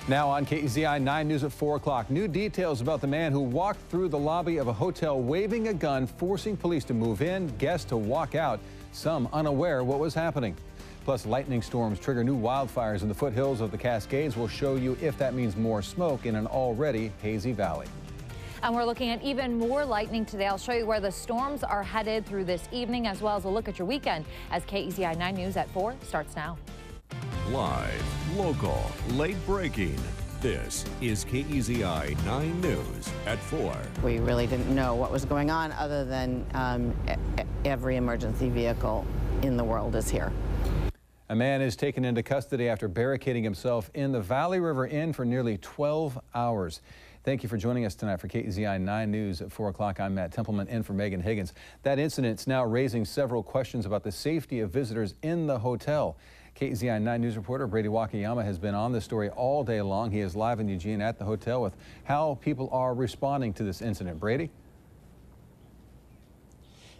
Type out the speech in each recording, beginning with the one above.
Now on KEZI 9 News at 4 o'clock. New details about the man who walked through the lobby of a hotel waving a gun, forcing police to move in, guests to walk out, some unaware what was happening. Plus, lightning storms trigger new wildfires in the foothills of the Cascades. We'll show you if that means more smoke in an already hazy valley. And we're looking at even more lightning today. I'll show you where the storms are headed through this evening, as well as a look at your weekend as KEZI 9 News at 4 starts now. Live, local, late breaking. This is KEZI 9 News at 4. We really didn't know what was going on other than every emergency vehicle in the world is here. A man is taken into custody after barricading himself in the Valley River Inn for nearly 12 hours. Thank you for joining us tonight for KEZI 9 News at 4 o'clock. I'm Matt Templeman in for Megan Higgins. That incident's now raising several questions about the safety of visitors in the hotel. KEZI 9 News reporter Brady Wakayama has been on this story all day long. He is live in Eugene at the hotel with how people are responding to this incident. Brady?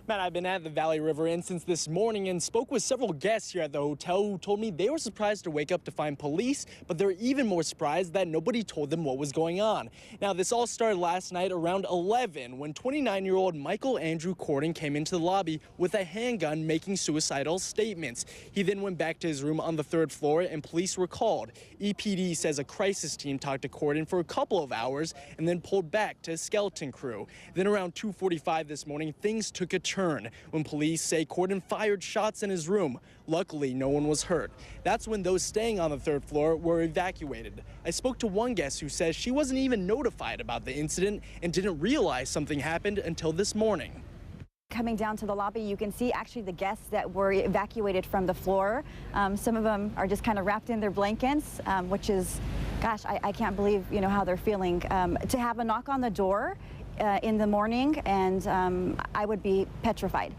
Matt, I've been at the Valley River Inn since this morning and spoke with several guests here at the hotel who told me they were surprised to wake up to find police, but they're even more surprised that nobody told them what was going on. Now, this all started last night around 11 when 29-year-old Michael Andrew Corden came into the lobby with a handgun making suicidal statements. He then went back to his room on the 3rd floor and police were called. EPD says a crisis team talked to Corden for a couple of hours and then pulled back to a skeleton crew. Then around 2:45 this morning, things took a turn when police say Corden fired shots in his room. Luckily, no one was hurt. That's when those staying on the 3rd floor were evacuated. I spoke to one guest who says she wasn't even notified about the incident and didn't realize something happened until this morning. Coming down to the lobby, you can see actually the guests that were evacuated from the floor. Some of them are just kind of wrapped in their blankets, which is, gosh, I can't believe, how they're feeling. To have a knock on the door in the morning, and I would be petrified.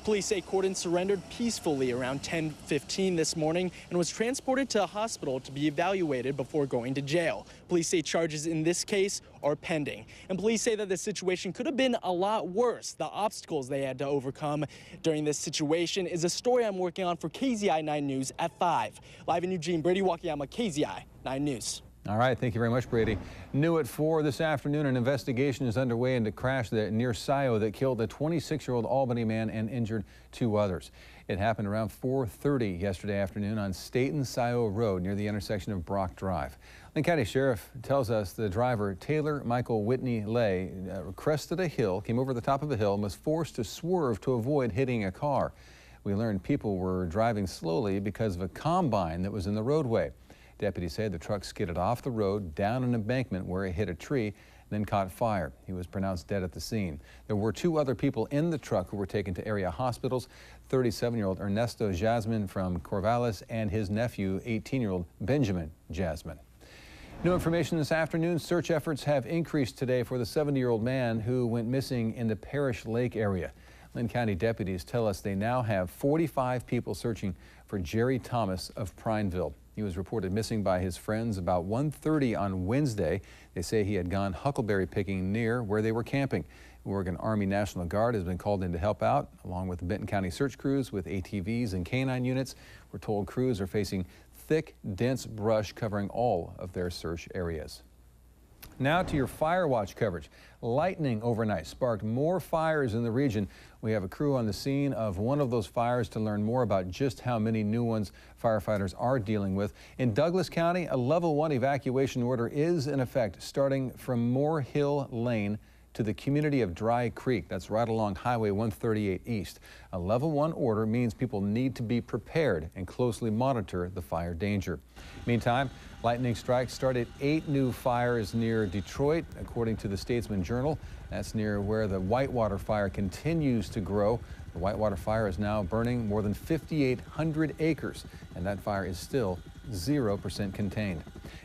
Police say Corden surrendered peacefully around 10:15 this morning and was transported to a hospital to be evaluated before going to jail. Police say charges in this case are pending. And police say that the situation could have been a lot worse. The obstacles they had to overcome during this situation is a story I'm working on for KEZI 9 News at 5. Live in Eugene, Brady Wakayama, KEZI 9 News. All right, thank you very much, Brady. New at 4 this afternoon, an investigation is underway into a crash near Scio that killed a 26-year-old Albany man and injured 2 others. It happened around 4:30 yesterday afternoon on Staten-Scio Road near the intersection of Brock Drive. Linn County Sheriff tells us the driver, Taylor Michael Whitney Lay, crested a hill, came over the top of a hill, and was forced to swerve to avoid hitting a car. We learned people were driving slowly because of a combine that was in the roadway. Deputies say the truck skidded off the road down an embankment where it hit a tree, then caught fire. He was pronounced dead at the scene. There were 2 other people in the truck who were taken to area hospitals, 37-year-old Ernesto Jasmine from Corvallis and his nephew, 18-year-old Benjamin Jasmine. New information this afternoon. Search efforts have increased today for the 70-year-old man who went missing in the Parrish Lake area. Linn County deputies tell us they now have 45 people searching for Jerry Thomas of Prineville. He was reported missing by his friends about 1:30 on Wednesday. They say he had gone huckleberry picking near where they were camping. The Oregon Army National Guard has been called in to help out, along with the Benton County search crews with ATVs and canine units. We're told crews are facing thick, dense brush covering all of their search areas. Now to your fire watch coverage. Lightning overnight sparked more fires in the region. We have a crew on the scene of one of those fires to learn more about just how many new ones firefighters are dealing with. In Douglas County, a level 1 evacuation order is in effect starting from Moore Hill Lane to the community of Dry Creek. That's right along Highway 138 East. A level 1 order means people need to be prepared and closely monitor the fire danger. Meantime, lightning strikes started 8 new fires near Detroit, according to the Statesman Journal. That's near where the Whitewater fire continues to grow. The Whitewater fire is now burning more than 5,800 acres, and that fire is still 0% contained.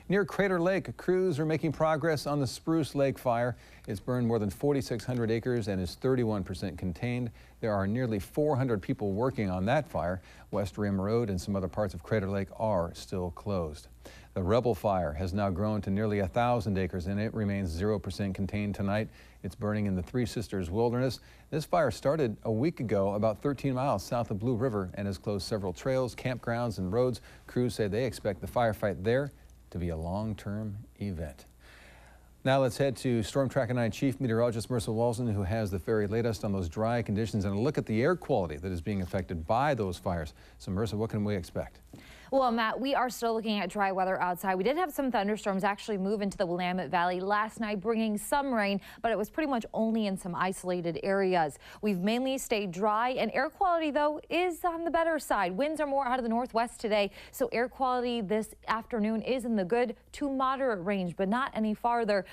Near Crater Lake, crews are making progress on the Spruce Lake fire. It's burned more than 4,600 acres and is 31% contained. There are nearly 400 people working on that fire. West Rim Road and some other parts of Crater Lake are still closed. The Rebel fire has now grown to nearly 1,000 acres and it remains 0% contained tonight. It's burning in the Three Sisters Wilderness. This fire started a week ago about 13 miles south of Blue River and has closed several trails, campgrounds, and roads. Crews say they expect the firefight there to be a long-term event. Now let's head to Storm Tracker 9 Chief Meteorologist Marissa Walzon, who has the very latest on those dry conditions and a look at the air quality that is being affected by those fires. So Marissa, what can we expect? Well, Matt, we are still looking at dry weather outside. We did have some thunderstorms actually move into the Willamette Valley last night, bringing some rain, but it was pretty much only in some isolated areas. We've mainly stayed dry, and air quality, though, is on the better side. Winds are more out of the northwest today, so air quality this afternoon is in the good to moderate range, but not any farther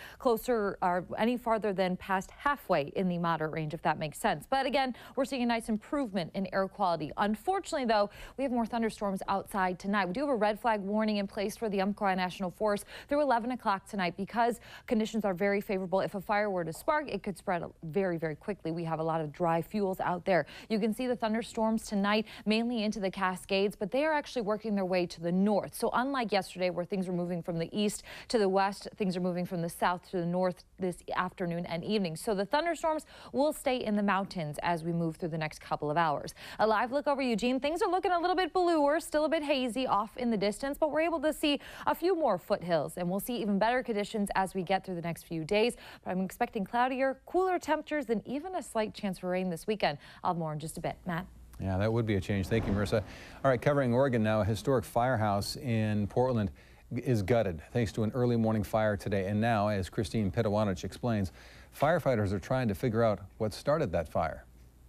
than past halfway in the moderate range, if that makes sense. But again, we're seeing a nice improvement in air quality. Unfortunately, though, we have more thunderstorms outside tonight. We do have a red flag warning in place for the Umpqua National Forest through 11 o'clock tonight because conditions are very favorable. If a fire were to spark, it could spread very, very quickly. We have a lot of dry fuels out there. You can see the thunderstorms tonight mainly into the Cascades, but they are actually working their way to the north. So unlike yesterday where things were moving from the east to the west, things are moving from the south to the north this afternoon and evening. So the thunderstorms will stay in the mountains as we move through the next couple of hours. A live look over Eugene. Things are looking a little bit bluer, still a bit hazy off in the distance, but we're able to see a few more foothills, and we'll see even better conditions as we get through the next few days. But I'm expecting cloudier, cooler temperatures and even a slight chance for rain this weekend. I'll have more in just a bit. Matt? Yeah, that would be a change. Thank you, Marissa. All right, covering Oregon now, a historic firehouse in Portland is gutted thanks to an early morning fire today. And now, as Christine Petawanich explains, firefighters are trying to figure out what started that fire.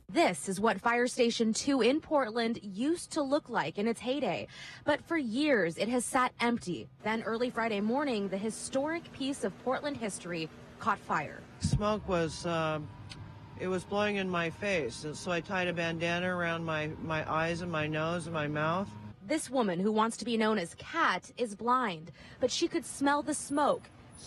This is what Fire Station 2 in Portland used to look like in its heyday. But for years, it has sat empty. Then early Friday morning, the historic piece of Portland history caught fire. Smoke was, it was blowing in my face. And so I tied a bandana around my eyes and my nose and my mouth. This woman, who wants to be known as Kat, is blind, but she could smell the smoke,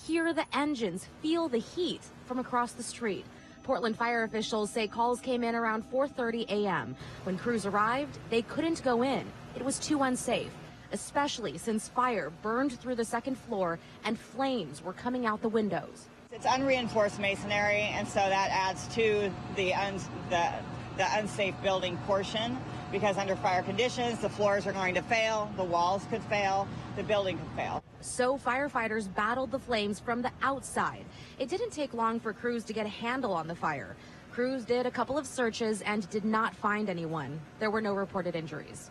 hear the engines, feel the heat from across the street. Portland fire officials say calls came in around 4:30 a.m. When crews arrived, they couldn't go in. It was too unsafe, especially since fire burned through the second floor and flames were coming out the windows. It's unreinforced masonry, and so that adds to the unsafe building portion, because under fire conditions, the floors are going to fail, the walls could fail, the building could fail. So firefighters battled the flames from the outside. It didn't take long for crews to get a handle on the fire. Crews did a couple of searches and did not find anyone. There were no reported injuries.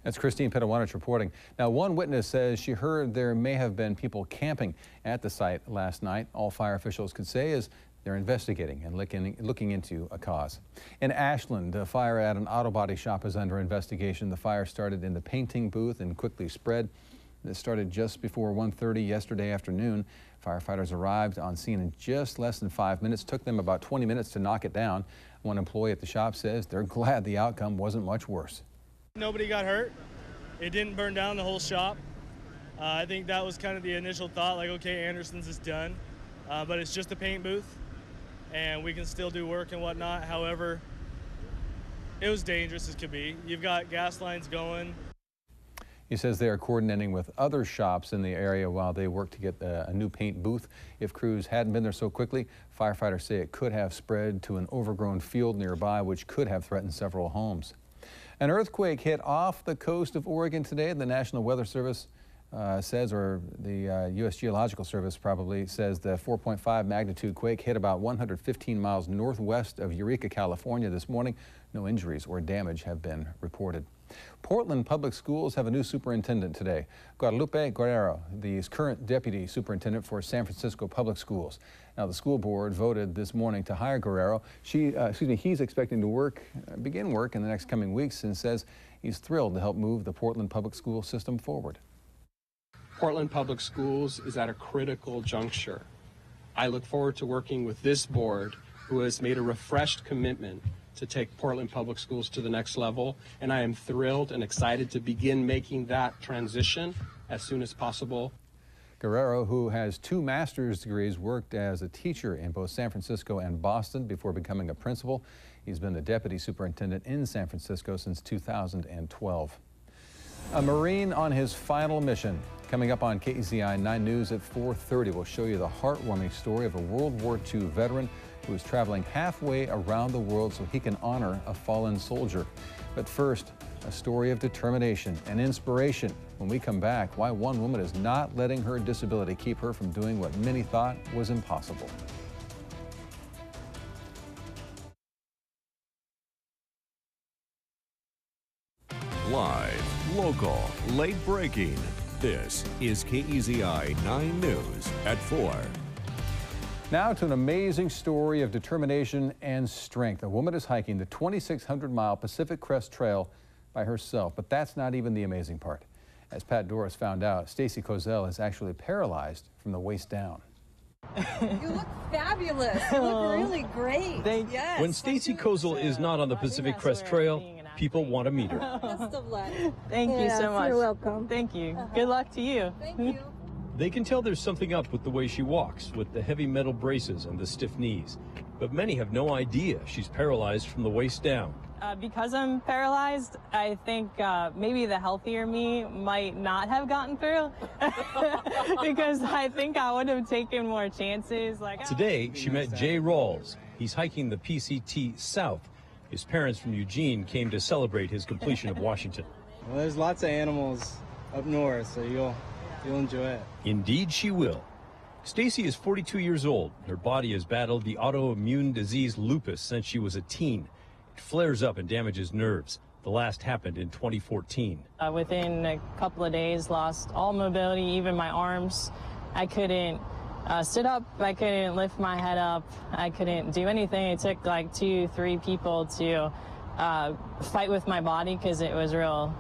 That's Christine Petawanich reporting. Now, one witness says she heard there may have been people camping at the site last night. All fire officials could say is they're investigating and looking into a cause. In Ashland, a fire at an auto body shop is under investigation. The fire started in the painting booth and quickly spread. It started just before 1:30 yesterday afternoon. Firefighters arrived on scene in just less than 5 minutes. Took them about 20 minutes to knock it down. One employee at the shop says they're glad the outcome wasn't much worse. Nobody got hurt. It didn't burn down the whole shop. I think that was kind of the initial thought, like, okay, Anderson's is done. But it's just a paint booth, and we can still do work and whatnot. However, it was dangerous as could be. You've got gas lines going. He says they are coordinating with other shops in the area while they work to get a new paint booth. If crews hadn't been there so quickly, firefighters say it could have spread to an overgrown field nearby, which could have threatened several homes. An earthquake hit off the coast of Oregon today. The National Weather Service says, or the U.S. Geological Service probably says, the 4.5 magnitude quake hit about 115 miles northwest of Eureka, California this morning. No injuries or damage have been reported. Portland Public Schools have a new superintendent today. Guadalupe Guerrero, the current deputy superintendent for San Francisco Public Schools. Now, the school board voted this morning to hire Guerrero. He's expecting to begin work in the next coming weeks and says he's thrilled to help move the Portland public school system forward. Portland Public Schools is at a critical juncture. I look forward to working with this board, who has made a refreshed commitment to take Portland Public Schools to the next level, and I am thrilled and excited to begin making that transition as soon as possible. Guerrero, who has 2 master's degrees, worked as a teacher in both San Francisco and Boston before becoming a principal. He's been the deputy superintendent in San Francisco since 2012. A Marine on his final mission. Coming up on KEZI 9 News at 4:30, we'll show you the heartwarming story of a World War II veteran who is traveling halfway around the world so he can honor a fallen soldier. But first, a story of determination and inspiration. When we come back, why one woman is not letting her disability keep her from doing what many thought was impossible. Live, local, late breaking. This is KEZI 9 News at 4. Now to an amazing story of determination and strength. A woman is hiking the 2,600-mile Pacific Crest Trail by herself, but that's not even the amazing part. As Pat Doris found out, Stacy Kozel is actually paralyzed from the waist down. You look fabulous. You look really great. Yes. When Stacy Kozel is not on the Pacific Crest Trail, people want to meet her. Best of luck. Thank you so much. You're welcome. Thank you. Good luck to you. Thank you. They can tell there's something up with the way she walks, with the heavy metal braces and the stiff knees. But many have no idea she's paralyzed from the waist down. Because I'm paralyzed, I think maybe the healthier me might not have gotten through because I think I would have taken more chances. Today, she met Jay Rawls. He's hiking the PCT South. His parents from Eugene came to celebrate his completion of Washington. Well, there's lots of animals up north, so you'll enjoy it. Indeed, she will. Stacy is 42 years old. Her body has battled the autoimmune disease lupus since she was a teen. It flares up and damages nerves. The last happened in 2014. Within a couple of days, lost all mobility, even my arms. I couldn't sit up. I couldn't lift my head up. I couldn't do anything. It took like 2-3 people to fight with my body because it was real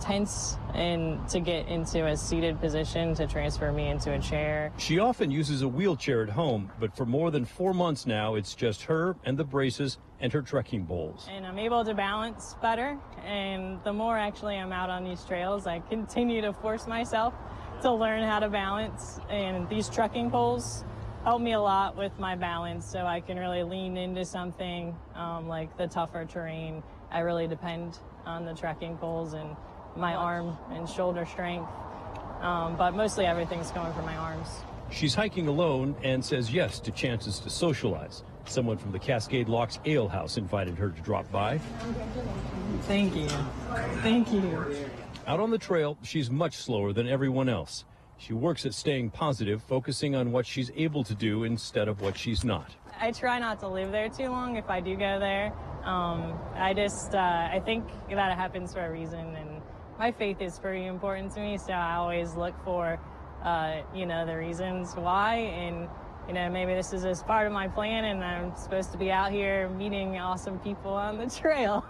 tense, and to get into a seated position to transfer me into a chair. She often uses a wheelchair at home, but for more than 4 months now, it's just her and the braces and her trekking poles. And I'm able to balance better, and the more actually I'm out on these trails, I continue to force myself to learn how to balance, and these trekking poles help me a lot with my balance, so I can really lean into something like the tougher terrain. I really depend on the trekking poles and my arm and shoulder strength, but mostly everything's going for my arms. She's hiking alone and says yes to chances to socialize. Someone from the Cascade Locks Ale House invited her to drop by. Thank you. Thank you. Out on the trail, she's much slower than everyone else. She works at staying positive, focusing on what she's able to do instead of what she's not. I try not to live there too long if I do go there. I think that it happens for a reason, and my faith is pretty important to me, so I always look for, the reasons why, and, maybe this is just part of my plan, and I'm supposed to be out here meeting awesome people on the trail.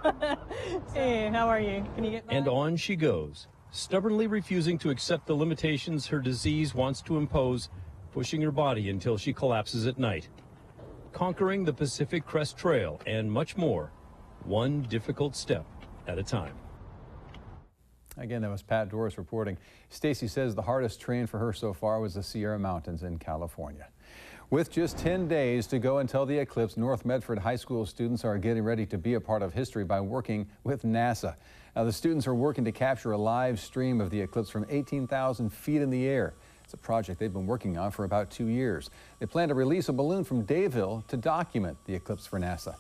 Hey, how are you? Can you get by? And on she goes, stubbornly refusing to accept the limitations her disease wants to impose, pushing her body until she collapses at night. Conquering the Pacific Crest Trail and much more, one difficult step at a time. Again, that was Pat Doris reporting. Stacy says the hardest terrain for her so far was the Sierra Mountains in California. With just 10 days to go until the eclipse, North Medford High School students are getting ready to be a part of history by working with NASA. Now, the students are working to capture a live stream of the eclipse from 18,000 feet in the air. It's a project they've been working on for about 2 years. They plan to release a balloon from Dayville to document the eclipse for NASA.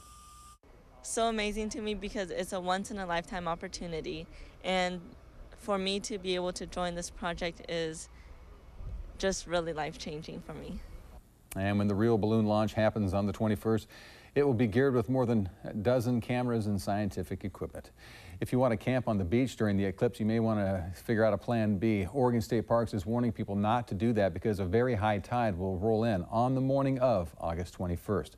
So amazing to me because it's a once-in-a-lifetime opportunity, and for me to be able to join this project is just really life-changing for me. And when the real balloon launch happens on the 21st, it will be geared with more than a dozen cameras and scientific equipment. If you want to camp on the beach during the eclipse, you may want to figure out a plan B. Oregon State Parks is warning people not to do that because a very high tide will roll in on the morning of August 21st.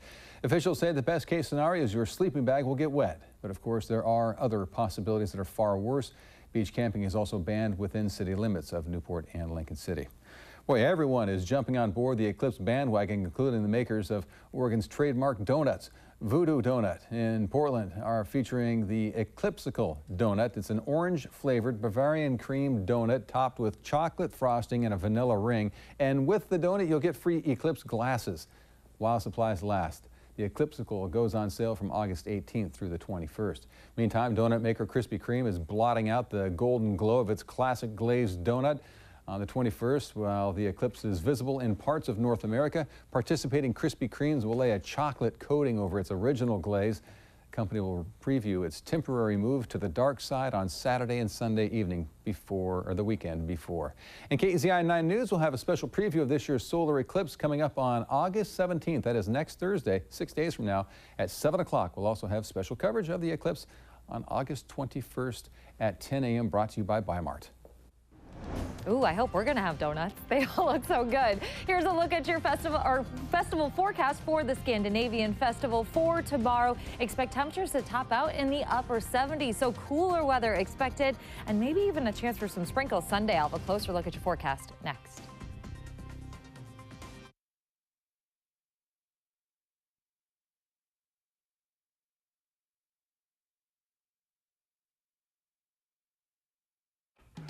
Officials say the best case scenario is your sleeping bag will get wet. But of course, there are other possibilities that are far worse. Beach camping is also banned within city limits of Newport and Lincoln City. Boy, everyone is jumping on board the Eclipse bandwagon, including the makers of Oregon's trademark donuts. Voodoo Donut in Portland are featuring the Eclipsicle donut. It's an orange-flavored Bavarian cream donut topped with chocolate frosting and a vanilla ring. And with the donut, you'll get free Eclipse glasses while supplies last. The Eclipsicle goes on sale from August 18th through the 21st. Meantime, donut maker Krispy Kreme is blotting out the golden glow of its classic glazed donut. On the 21st, while the eclipse is visible in parts of North America, participating Krispy Kremes will lay a chocolate coating over its original glaze. The company will preview its temporary move to the dark side on Saturday and Sunday evening before, or the weekend before. And KEZI 9 News will have a special preview of this year's solar eclipse coming up on August 17th. That is next Thursday, 6 days from now at 7 o'clock. We'll also have special coverage of the eclipse on August 21st at 10 a.m. brought to you by Bi-Mart. Ooh, I hope we're going to have donuts. They all look so good. Here's a look at your festival forecast for the Scandinavian Festival for tomorrow. Expect temperatures to top out in the upper 70s, so cooler weather expected, and maybe even a chance for some sprinkles Sunday. I'll have a closer look at your forecast next.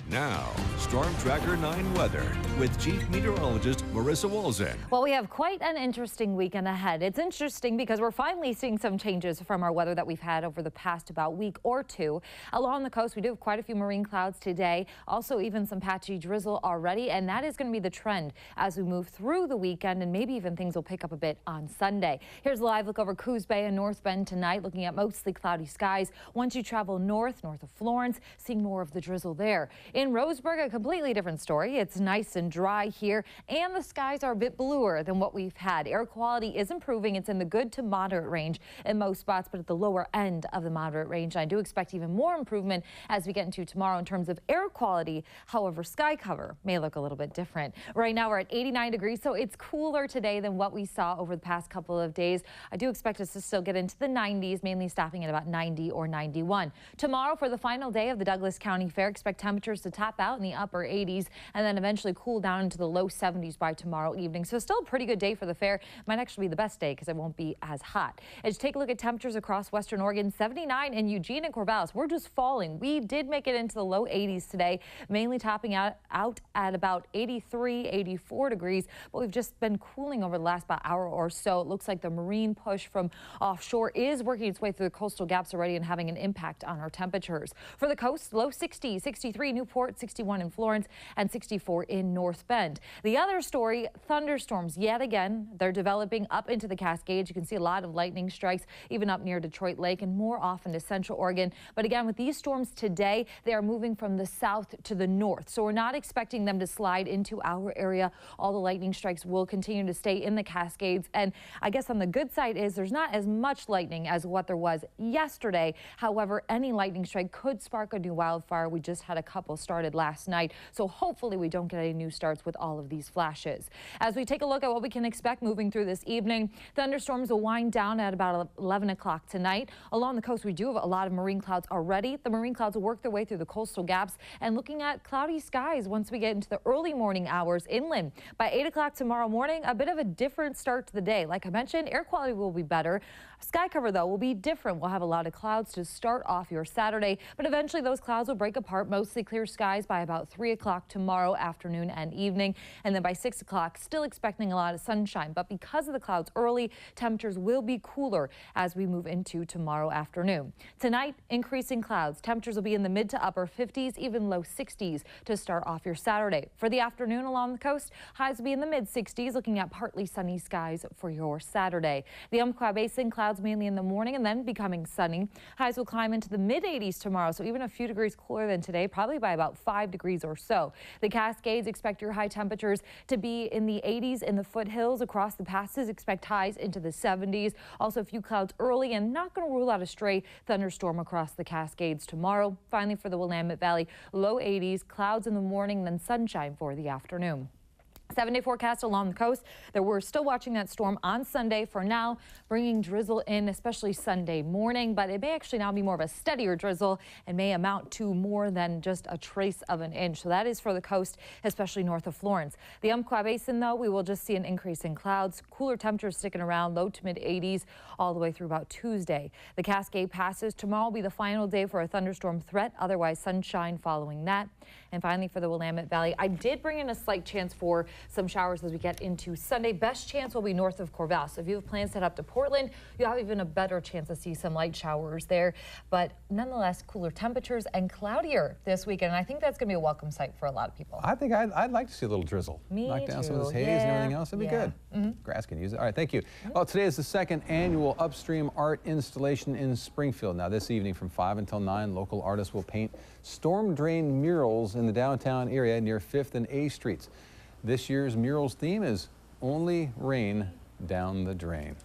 Now, Storm Tracker 9 weather with Chief Meteorologist Marissa Walzan. Well, we have quite an interesting weekend ahead. It's interesting because we're finally seeing some changes from our weather that we've had over the past about week or two. Along the coast, we do have quite a few marine clouds today. Also, even some patchy drizzle already, and that is going to be the trend as we move through the weekend, and maybe even things will pick up a bit on Sunday. Here's a live look over Coos Bay and North Bend tonight, looking at mostly cloudy skies. Once you travel north of Florence, seeing more of the drizzle there. In Roseburg, a completely different story. It's nice and dry here, and the skies are a bit bluer than what we've had. Air quality is improving. It's in the good to moderate range in most spots, but at the lower end of the moderate range. I do expect even more improvement as we get into tomorrow in terms of air quality. However, sky cover may look a little bit different. Right now, we're at 89 degrees, so it's cooler today than what we saw over the past couple of days. I do expect us to still get into the 90s, mainly stopping at about 90 or 91. Tomorrow, for the final day of the Douglas County Fair, expect temperatures to top out in the upper 80s and then eventually cool down into the low 70s by tomorrow evening. So still a pretty good day for the fair. Might actually be the best day because it won't be as hot. As you take a look at temperatures across western Oregon, 79 in Eugene and Corvallis. We're just falling. We did make it into the low 80s today, mainly topping out at about 83, 84 degrees, but we've just been cooling over the last about hour or so. It looks like the marine push from offshore is working its way through the coastal gaps already and having an impact on our temperatures. For the coast, low 60, 63 Newport, 61 in Florence, and 64 in North Bend. The other story, thunderstorms yet again. They're developing up into the Cascades. You can see a lot of lightning strikes even up near Detroit Lake and more often to Central Oregon. But again, with these storms today, they are moving from the south to the north. So we're not expecting them to slide into our area. All the lightning strikes will continue to stay in the Cascades. And I guess on the good side is there's not as much lightning as what there was yesterday. However, any lightning strike could spark a new wildfire. We just had a couple started last night. So hopefully we don't get any new starts with all of these flashes. As we take a look at what we can expect moving through this evening, thunderstorms will wind down at about 11 o'clock tonight. Along the coast, we do have a lot of marine clouds already. The marine clouds will work their way through the coastal gaps and looking at cloudy skies once we get into the early morning hours inland. By 8 o'clock tomorrow morning, a bit of a different start to the day. Like I mentioned, air quality will be better. Sky cover, though, will be different. We'll have a lot of clouds to start off your Saturday, but eventually those clouds will break apart. Mostly clear skies by about 3 o'clock tomorrow afternoon and evening. And then by 6 o'clock, still expecting a lot of sunshine. But because of the clouds early, temperatures will be cooler as we move into tomorrow afternoon. Tonight, increasing clouds. Temperatures will be in the mid to upper 50s, even low 60s to start off your Saturday. For the afternoon along the coast, highs will be in the mid 60s, looking at partly sunny skies for your Saturday. The Umpqua Basin, clouds mainly in the morning and then becoming sunny. Highs will climb into the mid 80s tomorrow, so even a few degrees cooler than today, probably by about 5 degrees or so. The Cascades, expect your high temperatures to be in the 80s in the foothills. Across the passes, expect highs into the 70s. Also a few clouds early and not going to rule out a stray thunderstorm across the Cascades tomorrow. Finally, for the Willamette Valley, low 80s, clouds in the morning, then sunshine for the afternoon. 7-day forecast along the coast that we're still watching that storm on Sunday for now, bringing drizzle in, especially Sunday morning. But it may actually now be more of a steadier drizzle and may amount to more than just a trace of an inch. So that is for the coast, especially north of Florence. The Umpqua Basin, though, we will just see an increase in clouds. Cooler temperatures sticking around low to mid 80s all the way through about Tuesday. The Cascade passes. Tomorrow will be the final day for a thunderstorm threat. Otherwise, sunshine following that. And finally, for the Willamette Valley, I did bring in a slight chance for some showers as we get into Sunday. Best chance will be north of Corval. So if you have plans to head up to Portland, you have even a better chance to see some light showers there. But nonetheless, cooler temperatures and cloudier this weekend. And I think that's going to be a welcome sight for a lot of people. I think I'd like to see a little drizzle. Me Knock down too. some of this haze and everything else. It'd be good. Grass can use it. All right, thank you. Well, today is the second annual Upstream Art Installation in Springfield. Now, this evening from 5 until 9, local artists will paint storm drain murals in the downtown area near 5th and A Streets. This year's murals theme is Only Rain Down the Drain.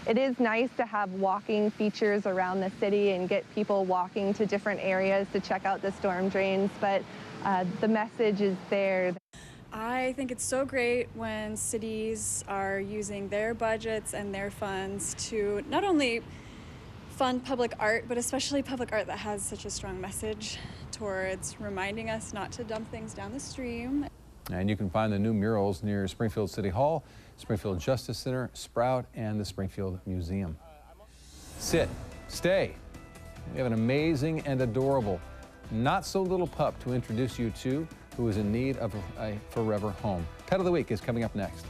It is nice to have walking features around the city and get people walking to different areas to check out the storm drains, but the message is there. I think it's so great when cities are using their budgets and their funds to not only fund public art, but especially public art that has such a strong message towards reminding us not to dump things down the stream. And you can find the new murals near Springfield City Hall, Springfield Justice Center, Sprout, and the Springfield Museum. Sit, stay. We have an amazing and adorable, not so little pup to introduce you to who is in need of a forever home. Pet of the Week is coming up next.